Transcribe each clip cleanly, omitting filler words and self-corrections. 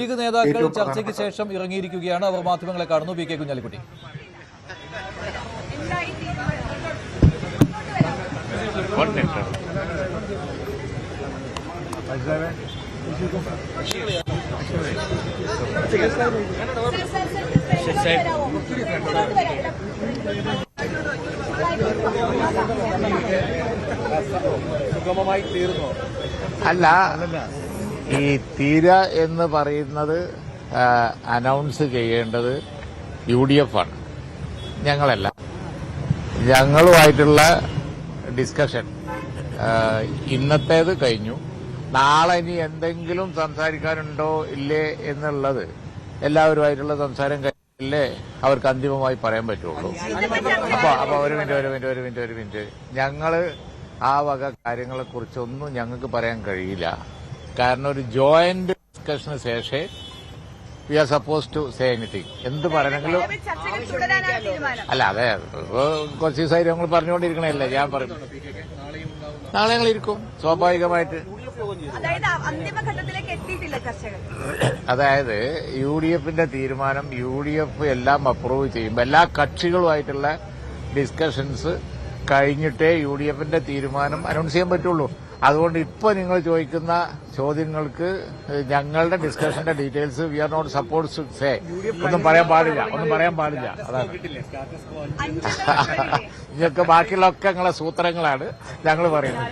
League നേതാക്കൾ ചർച്ചയ്ക്ക് ശേഷം ഇറങ്ങിയിരിക്കുകയാണ്. അവർ മാധ്യമങ്ങളെ കാണുന്നു. P K Kunhalikutty. അല്ല, ഈ തീര എന്ന് പറയുന്നത് അനൗൺസ് ചെയ്യേണ്ടത് UDF ആണ്, ഞങ്ങളല്ല. ഞങ്ങളുമായിട്ടുള്ള ഡിസ്കഷൻ ഇന്നത്തേത് കഴിഞ്ഞു. നാളെ ഇനി എന്തെങ്കിലും സംസാരിക്കാനുണ്ടോ ഇല്ലേ എന്നുള്ളത് എല്ലാവരുമായിട്ടുള്ള സംസാരം കഴിഞ്ഞല്ലേ അവർക്ക് അന്തിമമായി പറയാൻ പറ്റുള്ളൂ. അപ്പൊ ഒരു മിനിറ്റ് ഞങ്ങള് ആ വക കാര്യങ്ങളെ കുറിച്ചൊന്നും ഞങ്ങൾക്ക് പറയാൻ കഴിയില്ല. കാരണം ഒരു ജോയിന്റ് ഡിസ്കഷന് ശേഷമേ we are suppose to say anything. എന്ത് പറയണമെങ്കിലും അല്ല, അതെ കുറച്ച് ദിവസമായി ഞങ്ങൾ പറഞ്ഞുകൊണ്ടിരിക്കണല്ലേ. ഞാൻ പറയും നാളെ ഞങ്ങൾ ഇരിക്കും സ്വാഭാവികമായിട്ട്. അതായത് UDFന്റെ തീരുമാനം UDF എല്ലാം അപ്രൂവ് ചെയ്യുമ്പോൾ എല്ലാ കക്ഷികളുമായിട്ടുള്ള ഡിസ്കഷൻസ് കഴിഞ്ഞിട്ടേ UDFന്റെ തീരുമാനം അനൗൺസ് ചെയ്യാൻ പറ്റുള്ളൂ. അതുകൊണ്ട് ഇപ്പൊ നിങ്ങൾ ചോദിക്കുന്ന ചോദ്യങ്ങൾക്ക് ഞങ്ങളുടെ ഡിസ്കഷന്റെ details we are not supposed to say. ഒന്നും പറയാൻ പാടില്ല. അതാണ് നിങ്ങൾക്ക് ബാക്കിയുള്ളതൊക്കെ ഞങ്ങളെ സൂത്രങ്ങളാണ് ഞങ്ങൾ പറയുന്നത്.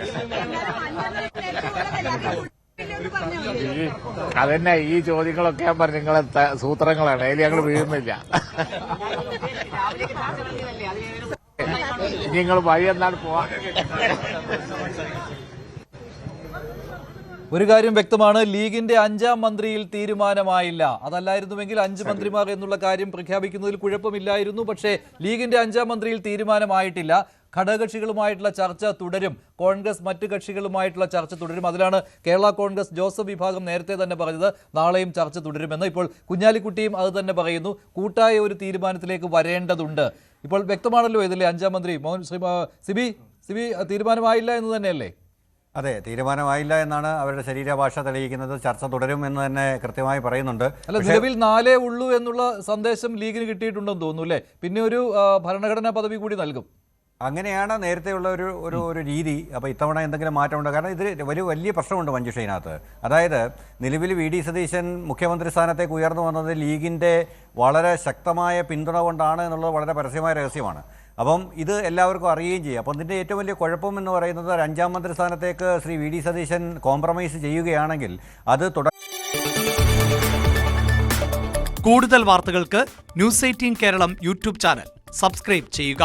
അതന്നെ ഈ ചോദ്യങ്ങളൊക്കെ ഞാൻ പറഞ്ഞു നിങ്ങളെ സൂത്രങ്ങളാണ്, അതിൽ ഞങ്ങൾ വീഴുന്നില്ല. നിങ്ങൾ വഴി എന്താണ് പോവാൻ? ഒരു കാര്യം വ്യക്തമാണ്, ലീഗിന്റെ 5ാം മന്ത്രിയിൽ തീരുമാനമായില്ല. അതല്ലായിരുന്നുവെങ്കിൽ 5 മന്ത്രിമാർ എന്നുള്ള കാര്യം പ്രഖ്യാപിക്കുന്നതിൽ കുഴപ്പമില്ലായിരുന്നു. പക്ഷേ ലീഗിന്റെ 5ാം മന്ത്രിയിൽ തീരുമാനമായിട്ടില്ല. ഘടകകക്ഷികളുമായിട്ടുള്ള ചർച്ച തുടരും. കോൺഗ്രസ് മറ്റ് കക്ഷികളുമായിട്ടുള്ള ചർച്ച തുടരും. അതിലാണ് കേരള കോൺഗ്രസ് ജോസഫ് വിഭാഗം നേരത്തെ തന്നെ പറഞ്ഞത് നാളെയും ചർച്ച തുടരുമെന്ന്. ഇപ്പോൾ കുഞ്ഞാലിക്കുട്ടിയും അത് തന്നെ പറയുന്നു. കൂട്ടായ ഒരു തീരുമാനത്തിലേക്ക് വരേണ്ടതുണ്ട്. ഇപ്പോൾ വ്യക്തമാണല്ലോ ഇതിലെ 5ാം മന്ത്രി സിബി തീരുമാനമായില്ല എന്ന് തന്നെയല്ലേ? അതെ, തീരുമാനമായില്ല എന്നാണ് അവരുടെ ശരീരഭാഷ തെളിയിക്കുന്നത്. ചർച്ച തുടരും എന്ന് തന്നെ കൃത്യമായി പറയുന്നുണ്ട്. അല്ല, നിലവിൽ 4 ഉള്ളൂ എന്നുള്ള സന്ദേശം ലീഗിന് കിട്ടിയിട്ടുണ്ടെന്ന് തോന്നുന്നു അല്ലേ? പിന്നെ ഒരു ഭരണഘടനാ പദവി കൂടി നൽകും. അങ്ങനെയാണ് നേരത്തെയുള്ള ഒരു രീതി. അപ്പോൾ ഇത്തവണ എന്തെങ്കിലും മാറ്റമുണ്ടോ? കാരണം ഇത് വലിയ പ്രശ്നമുണ്ട് മഞ്ജുഷയിനകത്ത്. അതായത് നിലവിൽ VD സതീശൻ മുഖ്യമന്ത്രി സ്ഥാനത്തേക്ക് ഉയർന്നു വന്നത് ലീഗിൻ്റെ വളരെ ശക്തമായ പിന്തുണ കൊണ്ടാണ് എന്നുള്ളത് വളരെ പരസ്യമായ രഹസ്യമാണ്. അപ്പം ഇത് എല്ലാവർക്കും അറിയുകയും ചെയ്യും. അപ്പം ഇതിൻ്റെ ഏറ്റവും വലിയ കുഴപ്പം എന്ന് പറയുന്നത് 5ാം മന്ത്രി സ്ഥാനത്തേക്ക് ശ്രീ VD സതീശൻ കോംപ്രമൈസ് ചെയ്യുകയാണെങ്കിൽ അത് കൂടുതൽ വാർത്തകൾക്ക് News 18 Keralam YouTube channel subscribe ചെയ്യുക.